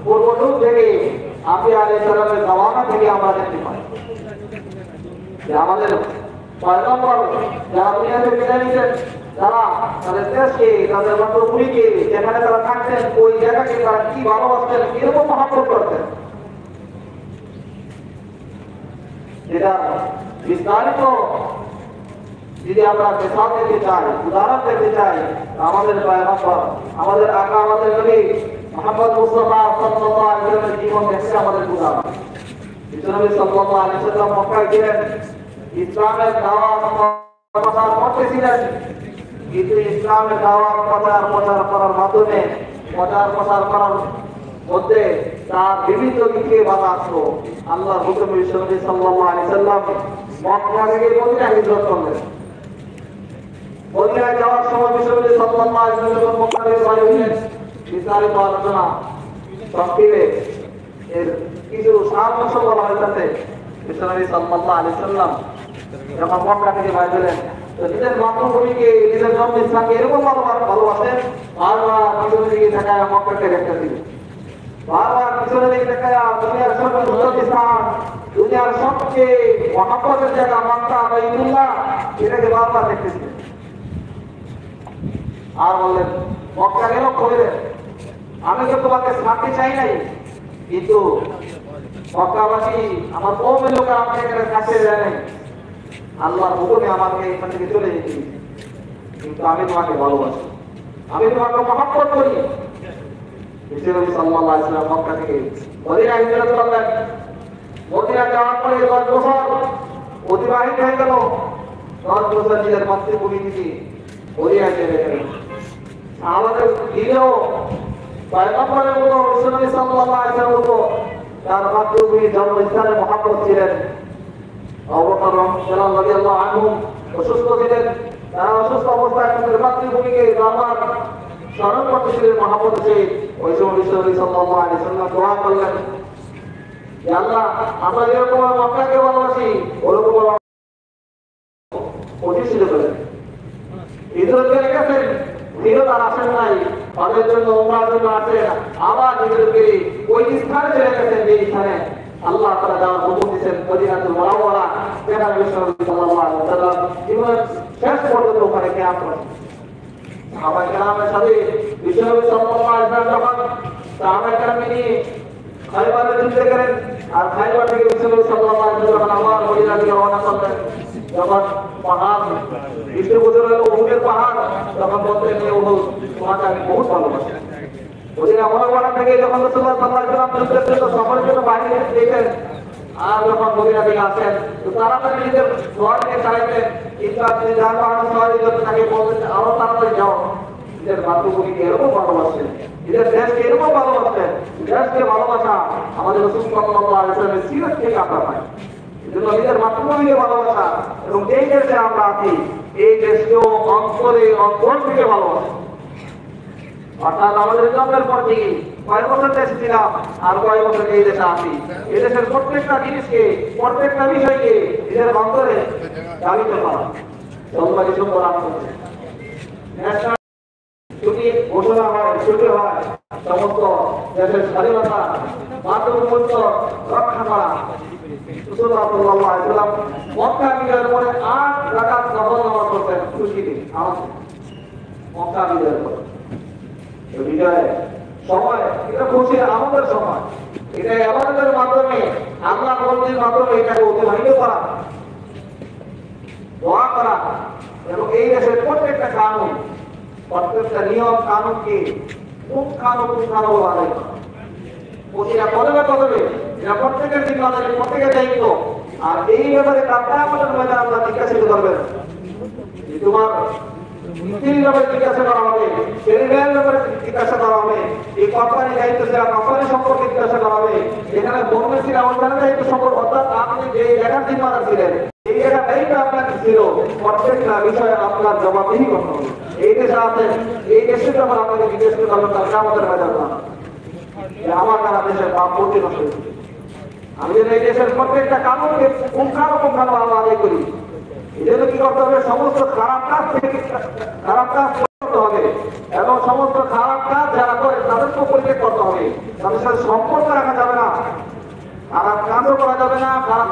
পূর্বযুগ থেকে আম্বিয়া আলাইহিস সালামের জামানা থেকে আমরা দেখতে পাই যে আমাদের পয়গম্বর যারা দুনিয়াতে বিদায় নিতেন, তারা তাদের দেশকে, তাদের মাতৃভূমিকে, যেখানে তারা থাকতেন ওই জায়গাকে তারা কি ভালোবাসতেন, কিরকম মহব্বত করতেন, যেটা বিস্তারিত যদি আমরা মিসাল দিতে চাই, উদাহরণ দিতে চাই, আমাদের পয়গম্বর, আমাদের আকা, আমাদের নবী মুহাম্মদ মুস্তাফা সাল্লাল্লাহু আলাইহি ওয়াসাল্লামের জীবন দেখে আমাদের উদাহরণ। বিশ্বনবী সাল্লাল্লাহু আলাইহি ওয়াসাল্লাম মক্কায় ছিলেন, ইসলামের দাওয়াত প্রচার করতেছিলেন, কিন্তু ইসলামের দাওয়াত প্রচার করার মাধ্যমে প্রচার করার মধ্যে তার বিভিন্ন দিকে বাধা আসলো। আল্লাহর হুকুম বিশ্বনবী সাল্লাল্লাহু আলাইহি ওয়াসাল্লাম মক্কা থেকে মদিনা হিজরত করলেন। মদিনায় যাওয়ার সময় বিশ্বনবী সাল্লাল্লাহু আলাইহি ওয়াসাল্লাম মক্কা থেকে বাইরে হলেন। বিস্তারিত আলোচনা সংক্ষেপে এর কিছু সারাংশ বলা হয়েছে। বিশ্বনবী সাল্লাল্লাহু আলাইহি ওয়াসাল্লাম যখন মক্কা থেকে বাইরে হলেন, তো নিজের মাতৃভূমিকে, নিজের জন্মস্থানকে এরকম ভালোবাসেন, বারবার পিছনে দিকে তাকায় মক্কাকে দেখতে দিলেন, বারবার পিছনে দিকে তাকায় দুনিয়ার সর্বোচ্চ স্থান, দুনিয়ার সবচেয়ে মহব্বতের জায়গা মক্কা বাইতুল্লাহ, এটাকে বারবার দেখতেছিলেন। আর বললেন, মক্কা গেল কইলেন, আমি তো তোমাকে ছাড়তে চাই নাই, কিন্তু মক্কাবাসী আমার কওমের লোক আমাকে কাছে যায় নাই, আল্লাহর হুকুমে আমাকে এখান থেকে চলে যেতে, কিন্তু আমি তোমাকে ভালোবাসি, আমি তোমাকে মহব্বত করি। বিশ্বনবী সাল্লাল্লাহু আলাইহি ওয়াসাল্লাম মক্কা থেকে মদিনা হিজরত করলেন। মদিনা যাওয়ার পরে 10 বছর অতিবাহিত হয়ে গেল। 10 বছর নিজের মাতৃভূমি থেকে মদিনায় চলে গেলেন। আমাদের দিলেও পয়গম্বরের মতো বিশ্বনবী সাল্লাল্লাহু আলাইহি ওয়াসাল্লামের মতো তার মাতৃভূমি জন্মস্থানে মহব্বত ছিলেন। আবু বকর রাদিয়াল্লাহু আনহু অসুস্থ ছিলেন, তারা অসুস্থ অবস্থায় তাদের মাতৃভূমিকে বারবার স্মরণ করতেছিলেন মহব্বত চেয়ে। ওই সময় বিশ্বনবী সাল্লাল্লাহু আলাইহি ওয়াসাল্লাম দোয়া করলেন, যে আল্লাহ, আমরা যেরকম মক্কাকে ভালোবাসি ওরকম প্রতিষ্ঠিত করেন। হিজরত করে গেছেন, ফিরত আর আসেন নাই, তাদের জন্য উমরার জন্য আসেন, আবার হিজরত করে ওই স্থানে চলে গেছেন যে স্থানে আল্লাহ তাআলা যাওয়ার হুকুম দিয়েছেন, মদিনাতুল মুনাওয়ারা, যেখানে বিশ্বনবী সাল্লাল্লাহু আলাইহি ওয়াসাল্লাম জীবনের শেষ পর্যন্ত ওখানে কিয়াম করেন। সাহাবায়ে কেরামের সাথে বিশ্বনবী সাল্লাল্লাহু আলাইহি ওয়াসাল্লাম যখন সাহাবায়ে কেরামকে নিয়ে খায়বারে যুদ্ধ করেন, আর খায়বার থেকে বিশ্বনবী সাল্লাল্লাহু আলাইহি ওয়াসাল্লাম আবার মদিনা থেকে রওনা করলেন, যখন পাহাড় বৃষ্টি বছর হলো উহুদের পাহাড়, তখন বলতেন, উহুদ, তোমাকে আমি বহুত ভালোবাসি। মদিনা মুনাওয়ারা থেকে যখন রাসূলুল্লাহ সাল্লাল্লাহু আলাইহি ওয়াসাল্লাম যুদ্ধের জন্য সফরের জন্য বাইরে যেতেন, আর যখন মদিনা থেকে আসেন, তো তাড়াতাড়ি নিজের ঘরকে চাইতেন, কিন্তু তিনি যানবাহন সবাই তাকে বলতেন, আরো তাড়াতাড়ি যাও, নিজের মাতৃভূমিকে এরকম ভালোবাসেন, নিজের দেশকে এরকম ভালোবাসেন। দেশকে ভালোবাসা আমাদের রাসূল সাল্লাল্লাহু আলাইহি ওয়াসাল্লামের সিরাত থেকে আমরা পাই। এজন্য নিজের মাতৃভূমিকে ভালোবাসা এবং এই দেশে আমরা আছি, এই দেশকেও অন্তর থেকে ভালোবাসা। অর্থাৎ আমাদের জন্মের পর থেকে কয়েক বছর দেশে ছিলাম, আর কয়েক বছর এই দেশে আছি, এই দেশের প্রত্যেকটা জিনিসকে, প্রত্যেকটা বিষয়কে নিজের অন্তরে দাবিতে পারা জন্মকে সুন্দর আসছে। ছুটি ঘোষণা হয়, ছুটি হয়, সমস্ত দেশের স্বাধীনতা মাতৃভূমিত্ব রক্ষা করা। রাসূলুল্লাহ সাল্লাল্লাহু আলাইহি ওয়াসাল্লাম মক্কা বিজয়ের পরে 8 রাকাত নফল নামাজ পড়তেন খুশিতে। মক্কা বিজয়ের পরে বিজয়ের সময় এটা খুশির আনন্দের সময়, এটা ইবাদতের মাধ্যমে, আল্লাহর বন্দির মাধ্যমে এটাকে অতিবাহিত করা, দোয়া করা, এবং এই দেশের প্রত্যেকটা কানুন, প্রত্যেকটা নিয়ম কানুনকে পুঙ্খানুপুঙ্খানুভাবে আদায় করা। প্রতিটা পদবে এটা প্রত্যেকের জিম্মাদারি, প্রত্যেকের দায়িত্ব। আর এই ব্যাপারে আমাদের মধ্যে আল্লাহ জিজ্ঞাসিত করবেন, তোমার স্ত্রীর ব্যাপারে জিজ্ঞাসা করা হবে, ছেলেমেয়ের ব্যাপারে জিজ্ঞাসা করা হবে, এই কোম্পানির দায়িত্ব ছিল কোম্পানি সম্পর্কে জিজ্ঞাসা করা হবে, এখানে বন্ধু ছিল ওখানে দায়িত্ব সম্পর্কে, অর্থাৎ আপনি যে জায়গার জিম্মাদার ছিলেন এই জায়গার দায়িত্ব আপনার ছিল, প্রত্যেকটা বিষয়ে আপনার জবাবদিহি করতে হবে। এই দেশে আছেন, এই দেশের ব্যাপারে আপনাকে জিজ্ঞেস করতে হবে, তাহলে আমাদের বাজার না আমার দ্বারা দেশের পাপ প্রতি নষ্ট হয়েছে। আমি যদি এই দেশের প্রত্যেকটা কানুনকে পুঙ্খানুপুঙ্খানু আদায় করি, এজন্য কি করতে হবে, সমস্ত খারাপ কাজ থেকে খারাপ কাজ করতে হবে, এবং সমস্ত খারাপ কাজ যারা করে তাদেরকে পরিত্যাগ করতে হবে, তাদের সাথে সম্পর্ক রাখা যাবে না, খারাপ কাজও করা যাবে না, খারাপ